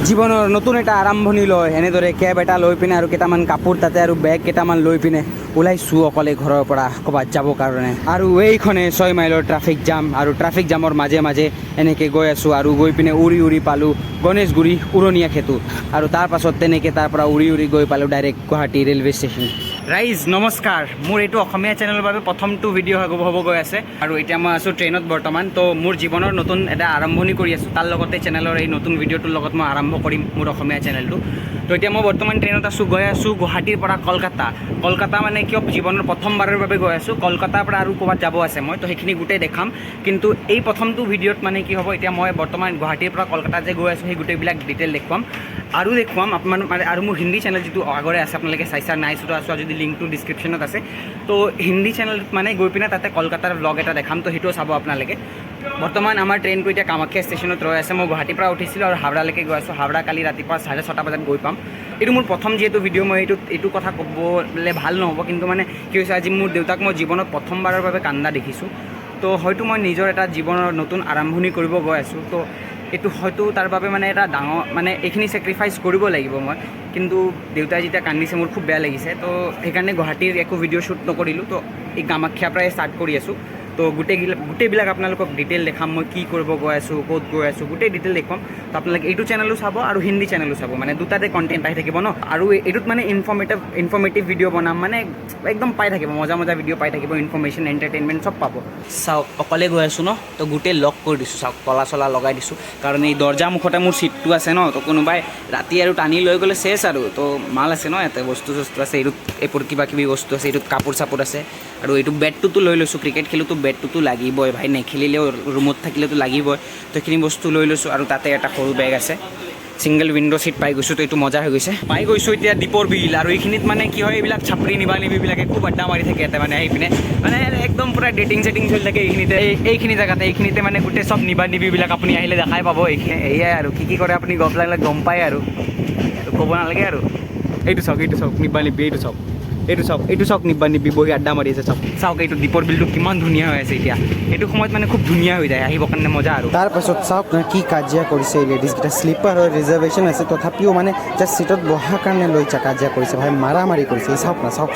জীৱনৰ নতুন এটা আৰম্ভণি লয় এনেদৰে কেব এটা লৈ পিনে আৰু কেইটামান কাপোৰ তাতে আৰু বেগ কেইটামান লৈ পিনে ওলাইছোঁ অকলে ঘৰৰ পৰা ক'ৰবাত যাবৰ কাৰণে। আৰু এইখনে 6 মাইলৰ ট্ৰাফিক জাম, আৰু ট্ৰাফিক জামৰ মাজে মাজে এনেকৈ গৈ আছোঁ আৰু গৈ পিনে উৰি উৰি পালোঁ গণেশগুৰি উৰণীয়া সেতু, আৰু তাৰপাছত তেনেকৈ তাৰ পৰা উৰি উৰি গৈ পালোঁ ডাইৰেক্ট গুৱাহাটী ৰেলৱে ষ্টেচন। ৰাইজ নমস্কাৰ, মোৰ এইটো অসমীয়া চেনেলৰ বাবে প্ৰথমটো ভিডিঅ' হ'ব গৈ আছে, আৰু এতিয়া মই আছোঁ ট্ৰেইনত বৰ্তমান। তো মোৰ জীৱনৰ নতুন এটা আৰম্ভণি কৰি আছোঁ, তাৰ লগতে চেনেলৰ এই নতুন ভিডিঅ'টোৰ লগত মই আৰম্ভ কৰিম মোৰ অসমীয়া চেনেলটো। তো এতিয়া মই বৰ্তমান ট্ৰেইনত আছোঁ, গৈ আছোঁ গুৱাহাটীৰ পৰা কলকাতা মানে কিয় জীৱনৰ প্ৰথমবাৰৰ বাবে গৈ আছোঁ। কলকাতাৰ পৰা আৰু ক'ৰবাত যাব আছে মই, তো সেইখিনি গোটেই দেখাম। কিন্তু এই প্ৰথমটো ভিডিঅ'ত মানে কি হ'ব, এতিয়া মই বৰ্তমান গুৱাহাটীৰ পৰা কলকাতা যে গৈ আছোঁ সেই গোটেইবিলাক ডিটেইল দেখুৱাম আপোনাৰ মানে। আৰু মোৰ হিন্দী চেনেল যিটো আগৰে আছে আপোনালোকে চাইছা নাই চোৱা যদি লিংকটো ডিছক্ৰিপশ্যনত আছে। তো হিন্দী চেনেলটোত মানে গৈ পিনে তাতে কলকাতাৰ ব্লগ এটা দেখাম, তো সেইটোও চাব আপোনালোকে। বৰ্তমান আমাৰ ট্ৰেইনটো এতিয়া কামাখ্যা ষ্টেচনত ৰৈ আছে। মই গুৱাহাটীৰ পৰা উঠিছিলোঁ আৰু হাওড়ালৈকে গৈ আছোঁ। হাওড়া কালি ৰাতিপুৱা 6:30 বজাত গৈ পাম। এইটো মোৰ প্ৰথম যিহেতু ভিডিঅ', মই এইটো কথা ক'বলৈ ভাল নহ'ব, কিন্তু মানে কি হৈছে, আজি মোৰ দেউতাক মই জীৱনত প্ৰথমবাৰৰ বাবে কান্দা দেখিছোঁ। তো হয়তো মই নিজৰ এটা জীৱনৰ নতুন আৰম্ভণি কৰিব গৈ আছোঁ। তো এইটো হয়তো তাৰ বাবে মানে এটা ডাঙৰ মানে এইখিনি ছেক্ৰিফাইচ কৰিব লাগিব মই, কিন্তু দেউতাই যেতিয়া কান্দিছে মোৰ খুব বেয়া লাগিছে। তো সেইকাৰণে গুৱাহাটীৰ একো ভিডিঅ' শ্বুট নকৰিলোঁ, তো এই কামাখ্যাৰ পৰাই ষ্টাৰ্ট কৰি আছোঁ। তো গোটেইবিলাক আপোনালোকক ডিটেইল দেখাম, মই কি কৰিব গৈ আছোঁ, ক'ত গৈ আছোঁ, গোটেই ডিটেইল দেখুৱাম। তো আপোনালোকে এইটো চেনেলো চাব আৰু হিন্দী চেনেলো চাব, মানে দুটাতে কণ্টেণ্ট পাই থাকিব ন। আৰু এইটোত মানে ইনফৰ্মেটিভ ভিডিঅ' বনাম, মানে একদম পাই থাকিব, মজা ভিডিঅ' পাই থাকিব, ইনফৰ্মেশ্যন এণ্টাৰটেইনমেণ্ট চব পাব। চাওক অকলে গৈ আছোঁ ন, তো গোটেই লক কৰি দিছোঁ, চাওক তলা চলা লগাই দিছোঁ, কাৰণ এই দৰ্জা মুখতে মোৰ ছিটটো আছে ন। তো কোনোবাই ৰাতি আৰু টানি লৈ গ'লে চেছ আৰু। তো মাল আছে ন ইয়াতে, বস্তু চস্তু আছে, এইটোত কিবা কিবি বস্তু আছে, এইটোত কাপোৰ চাপোৰ আছে, আৰু এইটো বেডটোতো লৈ লৈছোঁ, ক্ৰিকেট খেলোঁতো বেডটোতো লাগিবই ভাই, নেখেলিলেও ৰুমত থাকিলেতো লাগিবই। তো এইখিনি বস্তু লৈ লৈছোঁ, আৰু তাতে এটা সৰু বেগ আছে, ছিংগল উইণ্ড' ছিট পাই গৈছোঁ। তো এইটো মজা হৈ গৈছে। পাই গৈছোঁ এতিয়া দীপৰ বিল, আৰু এইখিনিত মানে কি হয়, এইবিলাক চাপৰি নিবানিবিবিলাকে খুব আড্ডা মাৰি থাকে ইয়াতে, মানে এইপিনে মানে একদম পূৰা ডেটিং চেটিং চলি থাকে এইখিনি জেগাতে মানে গোটেই চব নিবানিবিবিলাক আপুনি আহিলে দেখাই পাব। এয়াই আৰু কি কৰে আপুনি গম লাগিলে গম পায়, আৰু ক'ব নালাগে আৰু। এইটো চাওক নিবানিবি, এইটো চাওক নিবানিবি বহি আড্ডা মাৰি আছে। চাওক এইটো দীপৰ বিলটো কিমান ধুনীয়া হৈ আছে এতিয়া, এইটো সময়ত মানে খুব ধুনীয়া হৈ যায়, আহিবৰ কাৰণে মজা। আৰু তাৰপাছত চাওক কি কাজিয়া কৰিছে এই লেডিজকেইটা, শ্লিপাৰ হয়, ৰিজাৰ্ভেশ্যন আছে, তথাপিও মানে জাষ্ট ছিটত বহাৰ কাৰণে লৈ কাজিয়া কৰিছে ভাই, মাৰি কৰিছে। চাওক না, চাওক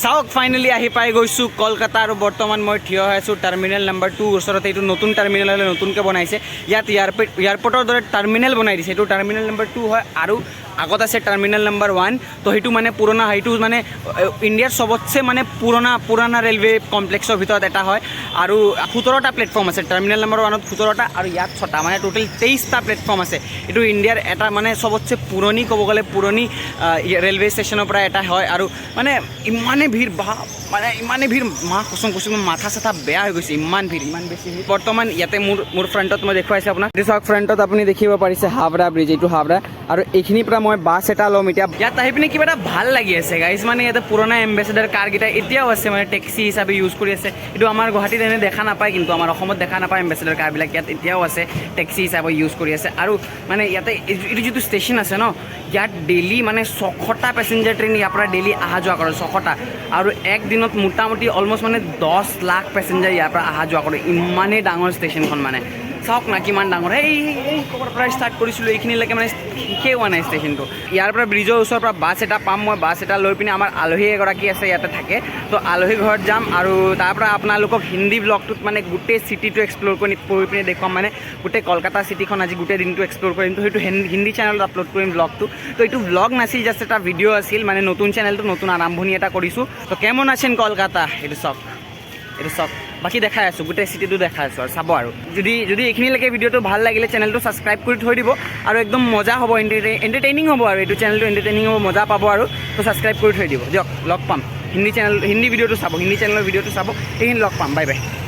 চাওক ফাইনেলি আহি পাই গৈছোঁ কলকাতা, আৰু বৰ্তমান মই থিয় হৈ আছোঁ টাৰ্মিনেল নম্বৰ 2 ওচৰতে। এইটো নতুন টাৰ্মিনেল হ'লে নতুনকৈ বনাইছে, ইয়াত এয়াৰপৰ্টৰ দৰে টাৰ্মিনেল বনাই দিছে। এইটো টাৰ্মিনেল নম্বৰ 2 হয়, আৰু আগত আছে টাৰ্মিনেল নম্বৰ 1। তো সেইটো মানে পুৰণা, সেইটো মানে ইণ্ডিয়াৰ চবতছে মানে পুৰণা ৰেলৱে কমপ্লেক্সৰ ভিতৰত এটা হয়, আৰু 17টা প্লেটফৰ্ম আছে। টাৰ্মিনেল নম্বৰ 1ত 17টা, আৰু ইয়াত 6টা, মানে টোটেল 23টা প্লেটফৰ্ম আছে। এইটো ইণ্ডিয়াৰ এটা মানে চবতছে পুৰণি, ক'ব গ'লে পুৰণি ৰেলৱে ষ্টেচনৰ পৰা এটা হয়। আৰু মানে ইমানেই ভিৰ, কৈছোঁ মাথা চাথা বেয়া হৈ গৈছে, ইমান বেছি ভিৰ। বৰ্তমান ইয়াতে মোৰ ফ্ৰণ্টত মই দেখুৱাইছোঁ আপোনাক, এইটো চাওক ফ্ৰণ্টত আপুনি দেখিব পাৰিছে হাওড়া ব্ৰিজ, এইটো হাওড়া। আৰু এইখিনিৰ পৰা মই বাছ এটা ল'ম এতিয়া। ইয়াত আহি পিনে কিবা এটা ভাল লাগি আছে গাইজ, মানে ইয়াতে পুৰণা এম্বেচেডাৰ কাৰকেইটা এতিয়াও আছে, মানে টেক্সি হিচাপে ইউজ কৰি আছে। এইটো আমাৰ গুৱাহাটীত এনে দেখা নাপায়, কিন্তু আমাৰ অসমত দেখা নাপায় এম্বেচেডাৰ কাৰবিলাক, ইয়াত এতিয়াও আছে, টেক্সি হিচাপে ইউজ কৰি আছে। আৰু মানে ইয়াতে এইটো যিটো ষ্টেচন আছে ন, ইয়াত ডেইলি মানে 600টা পেচেঞ্জাৰ ট্ৰেইন ইয়াৰ পৰা ডেইলি অহা যোৱা কৰে, 600টা। আৰু একদিনত মোটামুটি অলমষ্ট মানে 10 লাখ পেচেঞ্জাৰ ইয়াৰ পৰা অহা যোৱা কৰে, ইমানেই ডাঙৰ ষ্টেচনখন। মানে চাওক না কিমান ডাঙৰ। এই ক'ৰবাৰ পৰা ষ্টাৰ্ট কৰিছিলোঁ, এইখিনিলৈকে মানে শেষেই হোৱা নাই ষ্টেচনটো। ইয়াৰ পৰা ব্ৰিজৰ ওচৰৰ পৰা বাছ এটা পাম, মই বাছ এটা লৈ পিনে আমাৰ আলহী এগৰাকী আছে ইয়াতে থাকে, তো আলহী ঘৰত যাম। আৰু তাৰ পৰা আপোনালোকক হিন্দী ব্লগটোত মানে গোটেই চিটিটো এক্সপ্ল'ৰ কৰি পিনে দেখুৱাম, মানে গোটেই কলকাতা চিটিখন আজি গোটেই দিনটো এক্সপ্ল'ৰ কৰিম। তো সেইটো হিন্দী চেনেলত আপলোড কৰিম ব্লগটো। তো এইটো ব্লগ নাছিল, জাষ্ট এটা ভিডিঅ' আছিল, মানে নতুন চেনেলটো নতুন আৰম্ভণি এটা কৰিছোঁ। তো কেমন আছেন কলকাতা, এইটো চাওক বাকী দেখাই আছোঁ, গোটেই চিটিটো দেখাই আছোঁ। আৰু চাব, আৰু যদি এইখিনিলৈকে ভিডিঅ'টো ভাল লাগিলে চেনেলটো ছাবস্ক্ৰাইব কৰি থৈ দিব, আৰু একদম মজা হ'ব, এণ্টাৰটেইনিং হ'ব, আৰু এইটো চেনেলটো এণ্টাৰটেইনিং হ'ব, মজা পাব। আৰু তো ছাবস্ক্ৰাইব কৰি থৈ দিব, দিয়ক, লগ পাম। হিন্দী ভিডিঅ'টো চাব, হিন্দী চেনেলৰ ভিডিঅ'টো চাব, এইখিনি লগ পাম, বাই বাই।